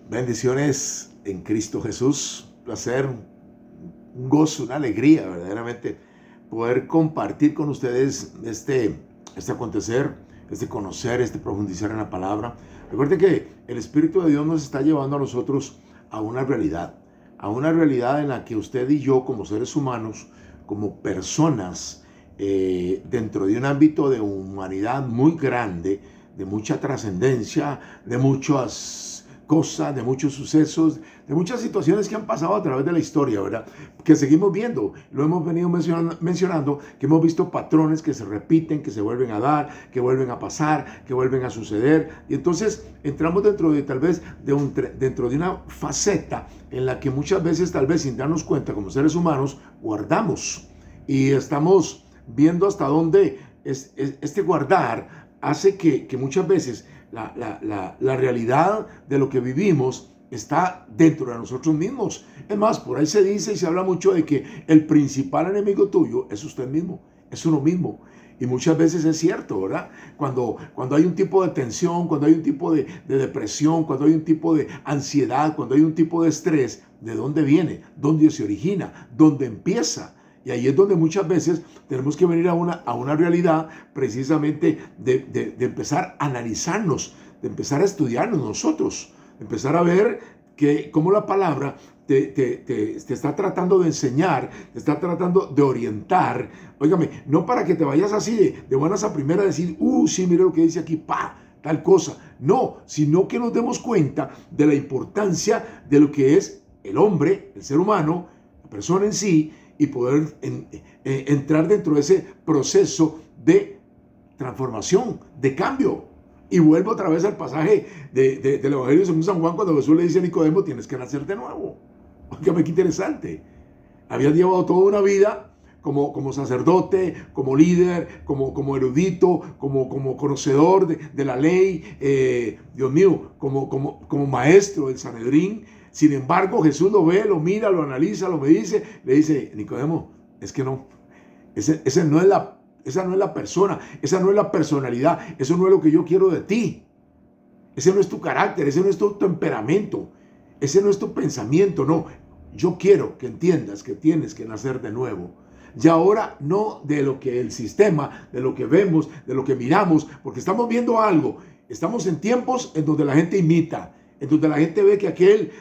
Bendiciones en Cristo Jesús. Un placer, un gozo, una alegría verdaderamente poder compartir con ustedes este acontecer, este conocer, este profundizar en la palabra. Recuerden que el Espíritu de Dios nos está llevando a nosotros a una realidad en la que usted y yo como seres humanos, como personas, dentro de un ámbito de humanidad muy grande, de mucha trascendencia, de muchas cosas, de muchos sucesos, de muchas situaciones que han pasado a través de la historia, ¿verdad? Que seguimos viendo, lo hemos venido mencionando, que hemos visto patrones que se repiten, que se vuelven a dar, que vuelven a pasar, que vuelven a suceder, y entonces entramos dentro de tal vez dentro de una faceta en la que muchas veces tal vez sin darnos cuenta como seres humanos guardamos y estamos viendo hasta dónde este guardar hace que muchas veces la realidad de lo que vivimos está dentro de nosotros mismos. Es más, por ahí se dice y se habla mucho de que el principal enemigo tuyo es usted mismo, es uno mismo. Y muchas veces es cierto, ¿verdad? Cuando hay un tipo de tensión, cuando hay un tipo de depresión, cuando hay un tipo de ansiedad, cuando hay un tipo de estrés, ¿de dónde viene? ¿Dónde se origina? ¿Dónde empieza? Y ahí es donde muchas veces tenemos que venir a una realidad precisamente de empezar a analizarnos, de empezar a estudiarnos nosotros, de empezar a ver cómo la palabra te está tratando de enseñar, te está tratando de orientar. Óigame, no para que te vayas así de buenas a primera a decir, sí, mire lo que dice aquí, tal cosa. No, sino que nos demos cuenta de la importancia de lo que es el hombre, el ser humano, la persona en sí, y poder entrar dentro de ese proceso de transformación, de cambio. Y vuelvo otra vez al pasaje del Evangelio según San Juan, cuando Jesús le dice a Nicodemo, tienes que nacer de nuevo. Óigame, qué interesante. Había llevado toda una vida como sacerdote, como líder, como erudito, como conocedor de la ley, Dios mío, como maestro del Sanedrín. Sin embargo, Jesús lo ve, lo mira, lo analiza, lo dice, le dice, Nicodemo, es que no, esa no es la persona, esa no es la personalidad, eso no es lo que yo quiero de ti. Ese no es tu carácter, ese no es tu temperamento, ese no es tu pensamiento, no. Yo quiero que entiendas que tienes que nacer de nuevo. Y ahora no de lo que el sistema, de lo que vemos, de lo que miramos, porque estamos viendo algo. Estamos en tiempos en donde la gente imita, en donde la gente ve que aquel,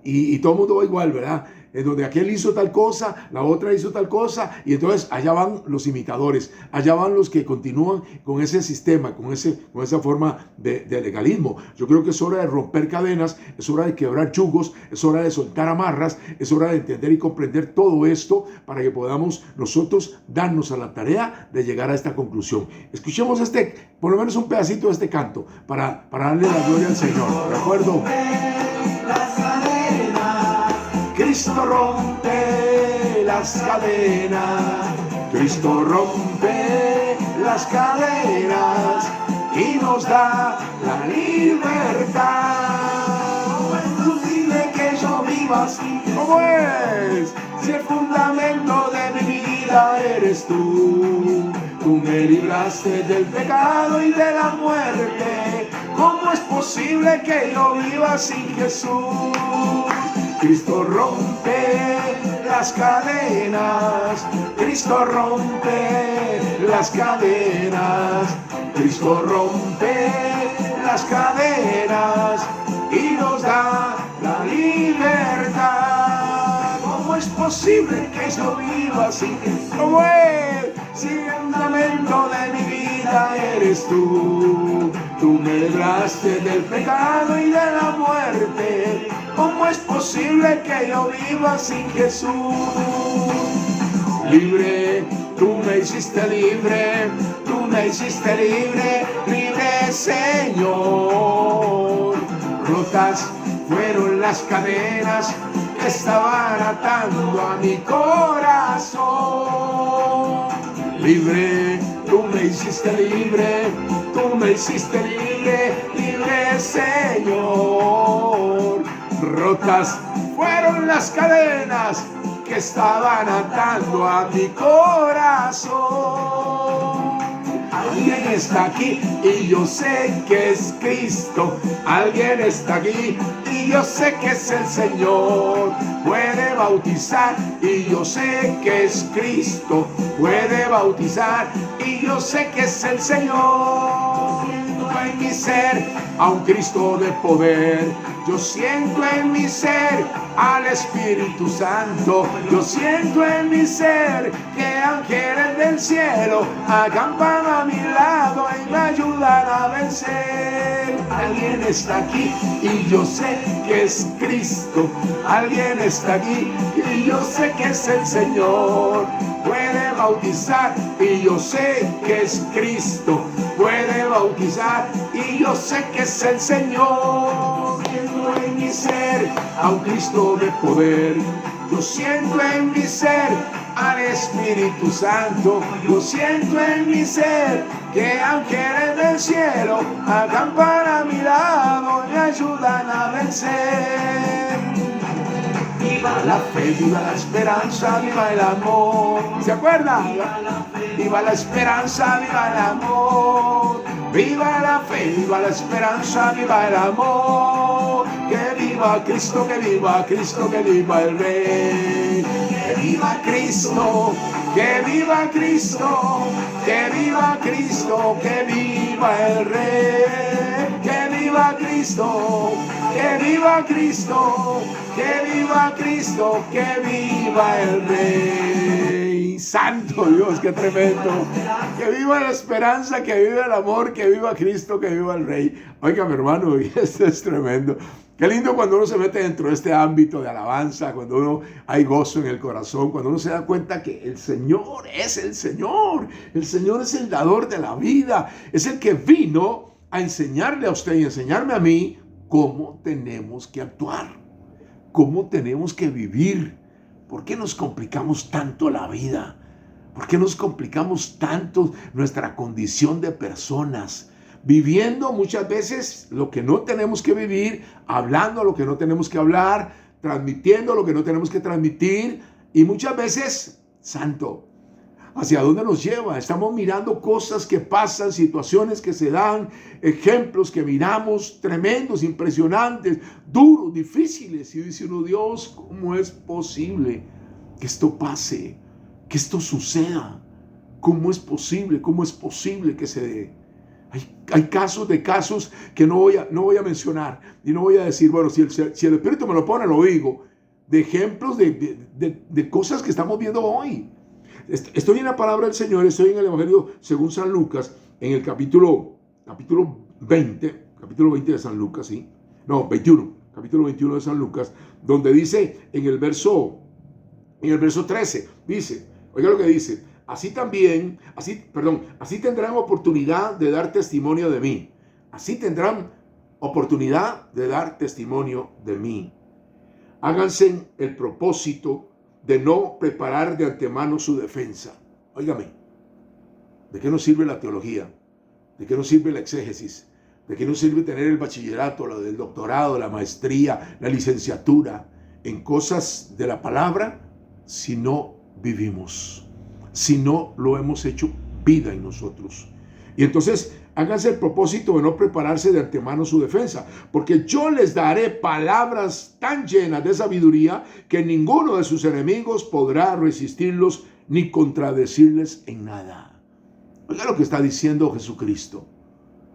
y todo el mundo va igual, ¿verdad? En donde aquel hizo tal cosa, la otra hizo tal cosa, y entonces allá van los imitadores, allá van los que continúan con ese sistema, con esa forma de legalismo. Yo creo que es hora de romper cadenas, es hora de quebrar yugos, es hora de soltar amarras, es hora de entender y comprender todo esto para que podamos nosotros darnos a la tarea de llegar a esta conclusión. Escuchemos por lo menos un pedacito de este canto para darle la gloria al Señor. ¿De acuerdo? Cristo rompe las cadenas, Cristo rompe las cadenas y nos da la libertad. ¿Cómo es posible que yo viva así? ¿Cómo es? Si el fundamento de mi vida eres tú. Tú me libraste del pecado y de la muerte. ¿Cómo es posible que yo viva sin Jesús? Cristo rompe las cadenas, Cristo rompe las cadenas, Cristo rompe las cadenas y nos da la libertad. ¿Cómo es posible que yo viva sin Jesús? ¿Cómo es? Si el fundamento de mi vida eres tú. Tú me libraste del pecado y de la muerte. ¿Cómo es posible que yo viva sin Jesús? Libre, tú me hiciste libre, tú me hiciste libre, libre Señor. Rotas fueron las cadenas que estaban atando a mi corazón. Libre, tú me hiciste libre, tú me hiciste libre, libre Señor. Rotas fueron las cadenas que estaban atando a mi corazón. Alguien está aquí y yo sé que es Cristo. Alguien está aquí y yo sé que es el Señor. Puede bautizar y yo sé que es Cristo. Puede bautizar y yo sé que es el Señor. En mi ser a un Cristo de poder. Yo siento en mi ser al Espíritu Santo. Yo siento en mi ser que ángeles del cielo acampan a mi lado y me ayudan a vencer. Alguien está aquí y yo sé que es Cristo. Alguien está aquí y yo sé que es el Señor. Puede bautizar y yo sé que es Cristo. Puede bautizar y yo sé que es el Señor. Siento en mi ser a un Cristo de poder. Yo siento en mi ser al Espíritu Santo. Yo siento en mi ser que ángeles del cielo acampan a mi lado y me ayudan a vencer. Viva la fe, viva la esperanza, viva el amor. ¿Se acuerdan? Viva la esperanza, viva el amor. Viva la fe, viva la esperanza, viva el amor. Que viva Cristo, que viva Cristo, que viva el Rey. Que viva Cristo, que viva Cristo, que viva Cristo, que viva el Rey. Que viva Cristo, que viva Cristo, que viva Cristo, que viva el Rey. Santo Dios, qué tremendo. Que viva la esperanza, que viva el amor, que viva Cristo, que viva el Rey. Oiga, mi hermano, esto es tremendo. Qué lindo cuando uno se mete dentro de este ámbito de alabanza, cuando uno hay gozo en el corazón, cuando uno se da cuenta que el Señor es el Señor. El Señor es el dador de la vida. Es el que vino a enseñarle a usted y enseñarme a mí cómo tenemos que actuar, cómo tenemos que vivir. ¿Por qué nos complicamos tanto la vida? ¿Por qué nos complicamos tanto nuestra condición de personas? Viviendo muchas veces lo que no tenemos que vivir, hablando lo que no tenemos que hablar, transmitiendo lo que no tenemos que transmitir. Y muchas veces, santo, ¿hacia dónde nos lleva? Estamos mirando cosas que pasan, situaciones que se dan, ejemplos que miramos tremendos, impresionantes, duros, difíciles. Y dice uno, Dios, ¿cómo es posible que esto pase? Que esto suceda. ¿Cómo es posible? ¿Cómo es posible que se dé? Hay casos que no voy a mencionar y no voy a decir, bueno, si el Espíritu me lo pone, lo digo, de ejemplos de cosas que estamos viendo hoy. Estoy en la palabra del Señor, estoy en el Evangelio según San Lucas, en el capítulo 20 de San Lucas, ¿sí? No, 21, capítulo 21 de San Lucas, donde dice en el verso 13, dice, oiga lo que dice, así tendrán oportunidad de dar testimonio de mí. Así tendrán oportunidad de dar testimonio de mí. Háganse el propósito de no preparar de antemano su defensa. Óigame, ¿de qué nos sirve la teología? ¿De qué nos sirve la exégesis? ¿De qué nos sirve tener el bachillerato, el doctorado, la maestría, la licenciatura en cosas de la palabra si no vivimos? Si no lo hemos hecho vida en nosotros. Y entonces háganse el propósito de no prepararse de antemano su defensa, porque yo les daré palabras tan llenas de sabiduría que ninguno de sus enemigos podrá resistirlos ni contradecirles en nada. Oiga lo que está diciendo Jesucristo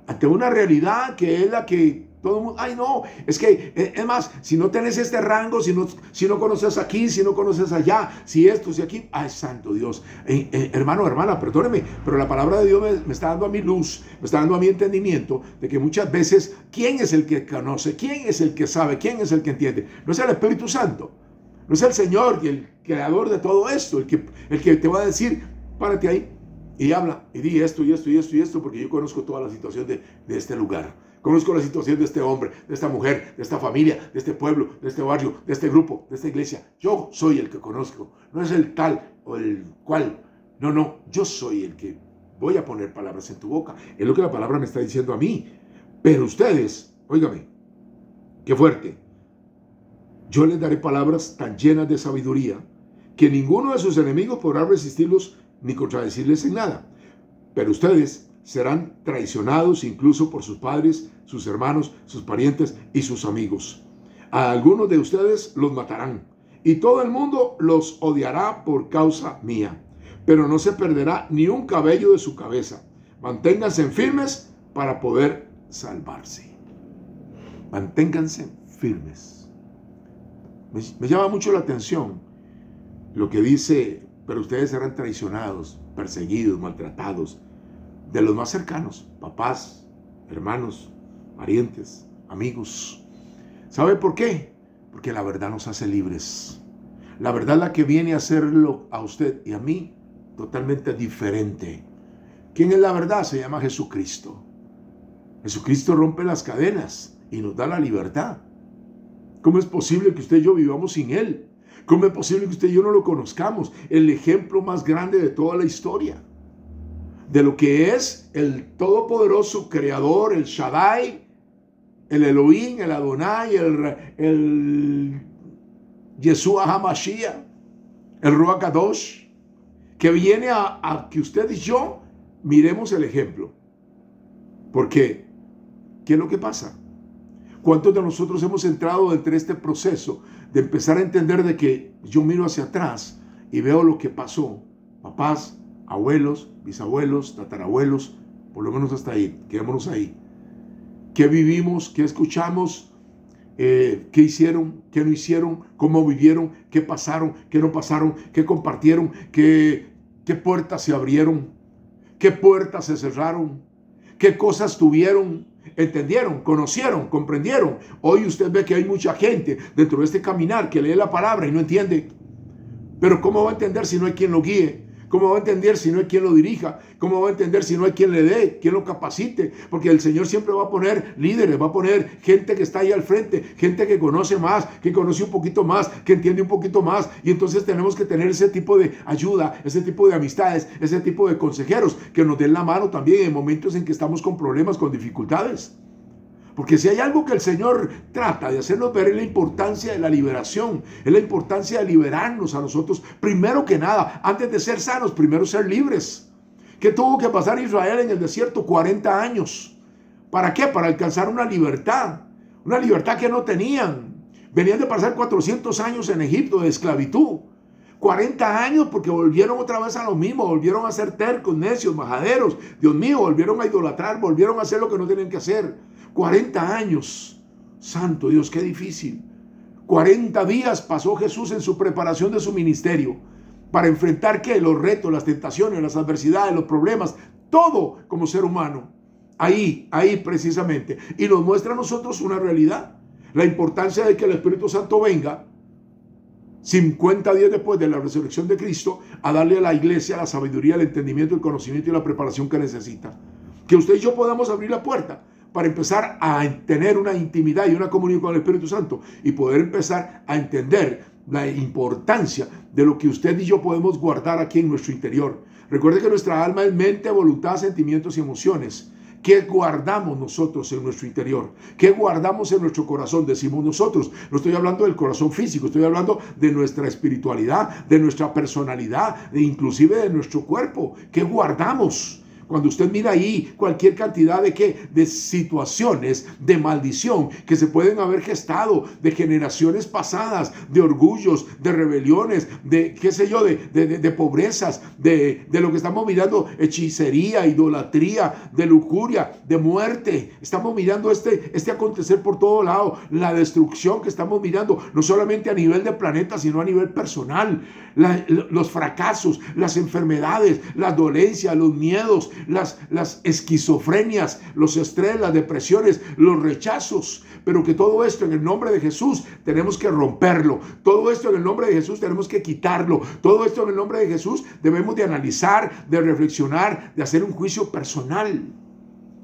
ante una realidad que es la que todo el mundo, ay no, es que, es más, si no tenés este rango, si no conoces aquí, si no conoces allá, si esto, si aquí, ay santo Dios, hermano, hermana, perdóneme, pero la palabra de Dios me está dando a mi luz, me está dando a mi entendimiento de que muchas veces, ¿quién es el que conoce? ¿Quién es el que sabe? ¿Quién es el que entiende? No es el Espíritu Santo, no es el Señor, el creador de todo esto, el que te va a decir, párate ahí y habla, y di esto, y esto, y esto, y esto, porque yo conozco toda la situación de este lugar. Conozco la situación de este hombre, de esta mujer, de esta familia, de este pueblo, de este barrio, de este grupo, de esta iglesia. Yo soy el que conozco. No es el tal o el cual. No. Yo soy el que voy a poner palabras en tu boca. Es lo que la palabra me está diciendo a mí. Pero ustedes, óigame, qué fuerte. Yo les daré palabras tan llenas de sabiduría que ninguno de sus enemigos podrá resistirlos ni contradecirles en nada. Pero ustedes serán traicionados incluso por sus padres, sus hermanos, sus parientes y sus amigos. A algunos de ustedes los matarán y todo el mundo los odiará por causa mía. Pero no se perderá ni un cabello de su cabeza. Manténganse firmes para poder salvarse. Manténganse firmes. Me llama mucho la atención lo que dice, pero ustedes serán traicionados, perseguidos, maltratados, de los más cercanos, papás, hermanos, parientes, amigos. ¿Sabe por qué? Porque la verdad nos hace libres. La verdad es la que viene a hacerlo a usted y a mí totalmente diferente. ¿Quién es la verdad? Se llama Jesucristo. Jesucristo rompe las cadenas y nos da la libertad. ¿Cómo es posible que usted y yo vivamos sin Él? ¿Cómo es posible que usted y yo no lo conozcamos? El ejemplo más grande de toda la historia. De lo que es el todopoderoso creador, el Shaddai, el Elohim, el Adonai, el Yeshua HaMashiach, el Ruach Kadosh, que viene a que usted y yo miremos el ejemplo. Porque, ¿qué es lo que pasa? ¿Cuántos de nosotros hemos entrado dentro de este proceso de empezar a entender de que yo miro hacia atrás y veo lo que pasó? Papás, abuelos, bisabuelos, tatarabuelos, por lo menos hasta ahí, quedémonos ahí. ¿Qué vivimos? ¿Qué escuchamos? ¿Qué hicieron? ¿Qué no hicieron? ¿Cómo vivieron? ¿Qué pasaron? ¿Qué no pasaron? ¿Qué compartieron? ¿Qué puertas se abrieron? ¿Qué puertas se cerraron? ¿Qué cosas tuvieron? ¿Entendieron? ¿Conocieron? ¿Comprendieron? Hoy usted ve que hay mucha gente dentro de este caminar que lee la palabra y no entiende. Pero ¿cómo va a entender si no hay quien lo guíe? ¿Cómo va a entender si no hay quien lo dirija? ¿Cómo va a entender si no hay quien le dé, quien lo capacite? Porque el Señor siempre va a poner líderes, va a poner gente que está ahí al frente, gente que conoce más, que conoce un poquito más, que entiende un poquito más. Y entonces tenemos que tener ese tipo de ayuda, ese tipo de amistades, ese tipo de consejeros que nos den la mano también en momentos en que estamos con problemas, con dificultades. Porque si hay algo que el Señor trata de hacernos ver es la importancia de la liberación, es la importancia de liberarnos a nosotros, primero que nada, antes de ser sanos, primero ser libres. ¿Qué tuvo que pasar Israel en el desierto? 40 años. ¿Para qué? Para alcanzar una libertad que no tenían. Venían de pasar 400 años en Egipto de esclavitud. 40 años porque volvieron otra vez a lo mismo, volvieron a ser tercos, necios, majaderos. Dios mío, volvieron a idolatrar, volvieron a hacer lo que no tenían que hacer. 40 años. Santo Dios, qué difícil. 40 días pasó Jesús en su preparación de su ministerio para enfrentar ¿qué? Los retos, las tentaciones, las adversidades, los problemas, todo como ser humano. Ahí precisamente. Y nos muestra a nosotros una realidad. La importancia de que el Espíritu Santo venga 50 días después de la resurrección de Cristo a darle a la iglesia la sabiduría, el entendimiento, el conocimiento y la preparación que necesita. Que usted y yo podamos abrir la puerta para empezar a tener una intimidad y una comunión con el Espíritu Santo y poder empezar a entender la importancia de lo que usted y yo podemos guardar aquí en nuestro interior. Recuerde que nuestra alma es mente, voluntad, sentimientos y emociones. ¿Qué guardamos nosotros en nuestro interior? ¿Qué guardamos en nuestro corazón? Decimos nosotros. No estoy hablando del corazón físico, estoy hablando de nuestra espiritualidad, de nuestra personalidad, inclusive de nuestro cuerpo. ¿Qué guardamos? Cuando usted mira ahí cualquier cantidad de situaciones de maldición que se pueden haber gestado de generaciones pasadas, de orgullos, de rebeliones, de qué sé yo, de pobrezas, de lo que estamos mirando, hechicería, idolatría, de lujuria, de muerte. Estamos mirando este acontecer por todo lado, la destrucción que estamos mirando, no solamente a nivel de planeta, sino a nivel personal, los fracasos, las enfermedades, las dolencias, los miedos, las esquizofrenias, los estrés, las depresiones, los rechazos, pero que todo esto en el nombre de Jesús tenemos que romperlo, todo esto en el nombre de Jesús tenemos que quitarlo, todo esto en el nombre de Jesús debemos de analizar, de reflexionar, de hacer un juicio personal,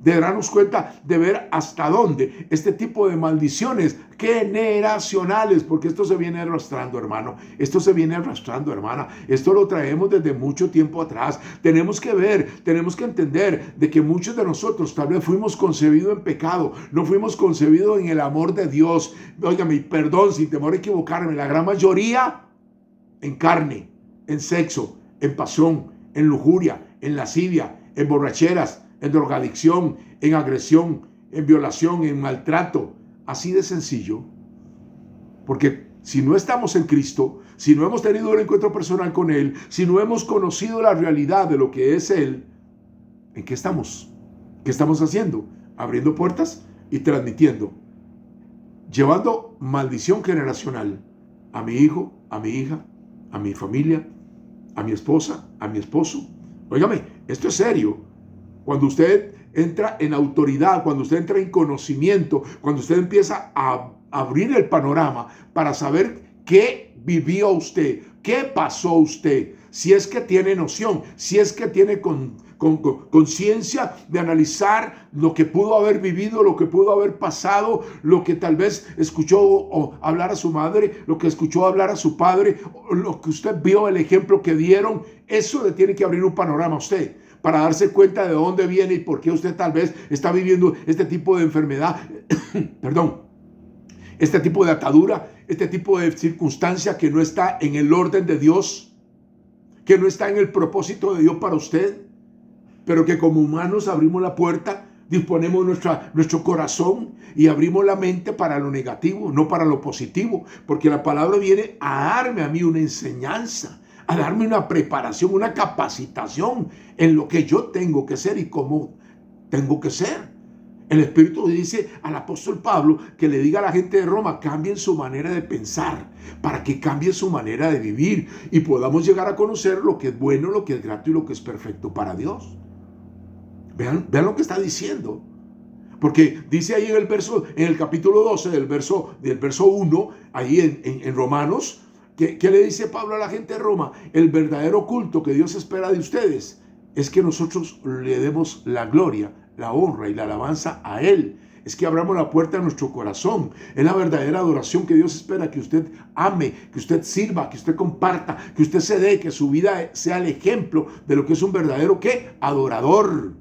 de darnos cuenta de ver hasta dónde este tipo de maldiciones generacionales, porque esto se viene arrastrando, hermano, esto se viene arrastrando, hermana, esto lo traemos desde mucho tiempo atrás. Tenemos que ver, tenemos que entender de que muchos de nosotros tal vez fuimos concebidos en pecado, no fuimos concebidos en el amor de Dios. Óigame, perdón, sin temor a equivocarme, la gran mayoría en carne, en sexo, en pasión, en lujuria, en lascivia, en borracheras, en drogadicción, en agresión, en violación, en maltrato. Así de sencillo. Porque si no estamos en Cristo, si no hemos tenido un encuentro personal con Él, si no hemos conocido la realidad de lo que es Él, ¿en qué estamos? ¿Qué estamos haciendo? Abriendo puertas y transmitiendo, llevando maldición generacional a mi hijo, a mi hija, a mi familia, a mi esposa, a mi esposo. Óigame, esto es serio. Cuando usted entra en autoridad, cuando usted entra en conocimiento, cuando usted empieza a abrir el panorama para saber qué vivió usted, qué pasó usted, si es que tiene noción, si es que tiene conciencia de analizar lo que pudo haber vivido, lo que pudo haber pasado, lo que tal vez escuchó hablar a su madre, lo que escuchó hablar a su padre, lo que usted vio, el ejemplo que dieron. Eso le tiene que abrir un panorama a usted para darse cuenta de dónde viene y por qué usted tal vez está viviendo este tipo de enfermedad, perdón, este tipo de atadura, este tipo de circunstancia que no está en el orden de Dios, que no está en el propósito de Dios para usted, pero que como humanos abrimos la puerta, disponemos nuestro corazón y abrimos la mente para lo negativo, no para lo positivo, porque la palabra viene a darme a mí una enseñanza, a darme una preparación, una capacitación en lo que yo tengo que ser y cómo tengo que ser. El Espíritu dice al apóstol Pablo que le diga a la gente de Roma: cambien su manera de pensar, para que cambie su manera de vivir y podamos llegar a conocer lo que es bueno, lo que es grato y lo que es perfecto para Dios. Vean lo que está diciendo. Porque dice ahí en el capítulo 12 del verso 1, ahí en Romanos, ¿qué le dice Pablo a la gente de Roma? El verdadero culto que Dios espera de ustedes es que nosotros le demos la gloria, la honra y la alabanza a Él. Es que abramos la puerta a nuestro corazón. Es la verdadera adoración que Dios espera, que usted ame, que usted sirva, que usted comparta, que usted se dé, que su vida sea el ejemplo de lo que es un verdadero ¿qué? Adorador.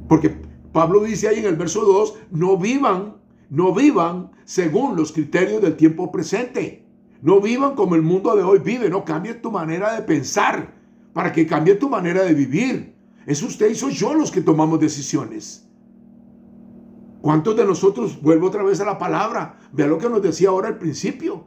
Porque Pablo dice ahí en el verso 2, no vivan según los criterios del tiempo presente. No vivan como el mundo de hoy vive. No cambie tu manera de pensar para que cambie tu manera de vivir. Es usted y soy yo los que tomamos decisiones. ¿Cuántos de nosotros, vuelvo otra vez a la palabra, vea lo que nos decía ahora al principio?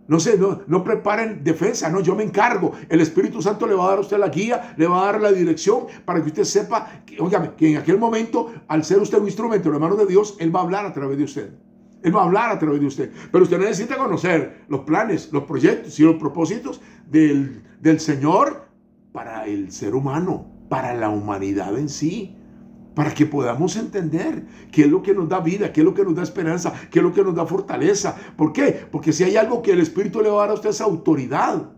No preparen defensa, no, yo me encargo. El Espíritu Santo le va a dar a usted la guía, le va a dar la dirección para que usted sepa, que en aquel momento, al ser usted un instrumento en las manos de Dios, Él va a hablar a través de usted. Él va a hablar a través de usted. Pero usted necesita conocer los planes, los proyectos y los propósitos del Señor para el ser humano, para la humanidad en sí. Para que podamos entender qué es lo que nos da vida, qué es lo que nos da esperanza, qué es lo que nos da fortaleza. ¿Por qué? Porque si hay algo que el Espíritu le va a dar a usted, es autoridad.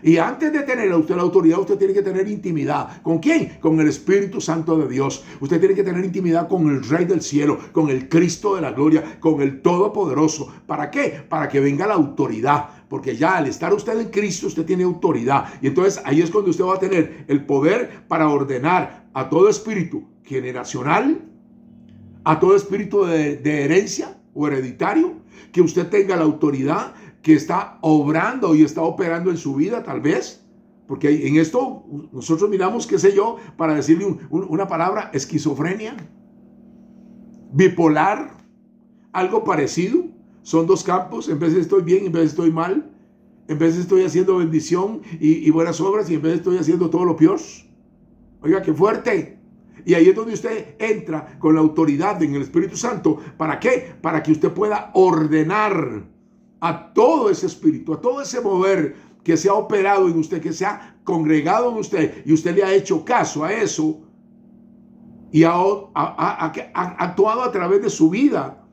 Y antes de tener a usted la autoridad, usted tiene que tener intimidad. ¿Con quién? Con el Espíritu Santo de Dios. Usted tiene que tener intimidad con el Rey del Cielo, con el Cristo de la Gloria, con el Todopoderoso. ¿Para qué? Para que venga la autoridad. Porque ya al estar usted en Cristo, usted tiene autoridad. Y entonces ahí es cuando usted va a tener el poder para ordenar a todo espíritu generacional, a todo espíritu de herencia o hereditario, que usted tenga la autoridad que está obrando y está operando en su vida, tal vez, porque en esto nosotros miramos, qué sé yo, para decirle una palabra, esquizofrenia, bipolar, algo parecido. Son dos campos: en vez de estoy bien, en vez de estoy mal, en vez de estoy haciendo bendición y buenas obras, y en vez de estoy haciendo todo lo peor. Oiga, qué fuerte. Y ahí es donde usted entra con la autoridad en el Espíritu Santo. ¿Para qué? Para que usted pueda ordenar a todo ese espíritu, a todo ese mover que se ha operado en usted, que se ha congregado en usted, y usted le ha hecho caso a eso y ha actuado a través de su vida,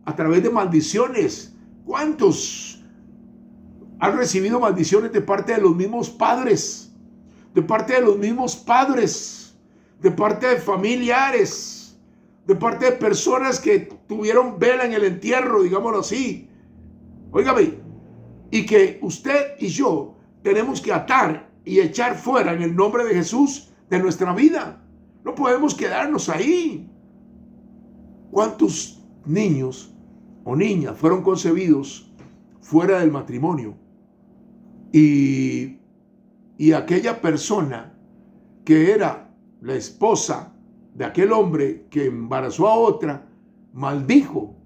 a través de maldiciones. ¿Cuántos han recibido maldiciones de parte de los mismos padres? De parte de los mismos padres, de parte de familiares, de parte de personas que tuvieron vela en el entierro, digámoslo así. Óigame, y que usted y yo tenemos que atar y echar fuera en el nombre de Jesús de nuestra vida. No podemos quedarnos ahí. ¿Cuántos niños o niñas fueron concebidos fuera del matrimonio? Y aquella persona que era la esposa de aquel hombre que embarazó a otra, maldijo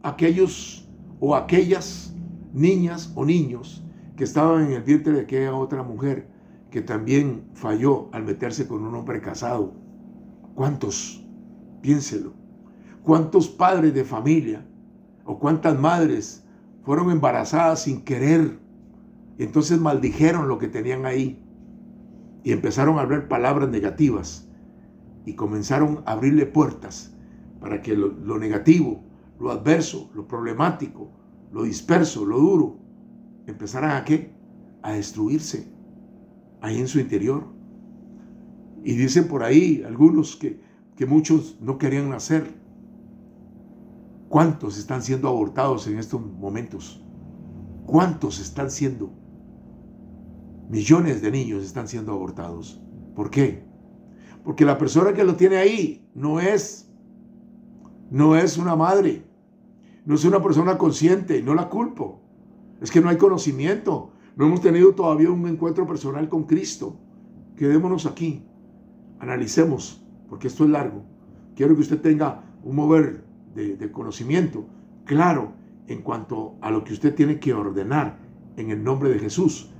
a aquellos o aquellas niñas o niños que estaban en el vientre de aquella otra mujer que también falló al meterse con un hombre casado. ¿Cuántos? Piénselo. ¿Cuántos padres de familia o cuántas madres fueron embarazadas sin querer? Y entonces maldijeron lo que tenían ahí y empezaron a hablar palabras negativas y comenzaron a abrirle puertas para que lo negativo, lo adverso, lo problemático, lo disperso, lo duro, empezaran a ¿qué? A destruirse ahí en su interior. Y dicen por ahí algunos que muchos no querían nacer. ¿Cuántos están siendo abortados en estos momentos? ¿Cuántos están siendo? Millones de niños están siendo abortados. ¿Por qué? Porque la persona que lo tiene ahí no es una madre, no es una persona consciente, no la culpo. Es que no hay conocimiento, no hemos tenido todavía un encuentro personal con Cristo. Quedémonos aquí, analicemos, porque esto es largo. Quiero que usted tenga un mover de conocimiento claro en cuanto a lo que usted tiene que ordenar en el nombre de Jesús.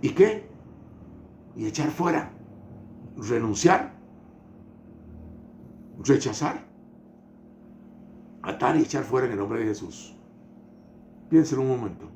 ¿Y qué? Y echar fuera, renunciar, rechazar, atar y echar fuera en el nombre de Jesús. Piénselo un momento.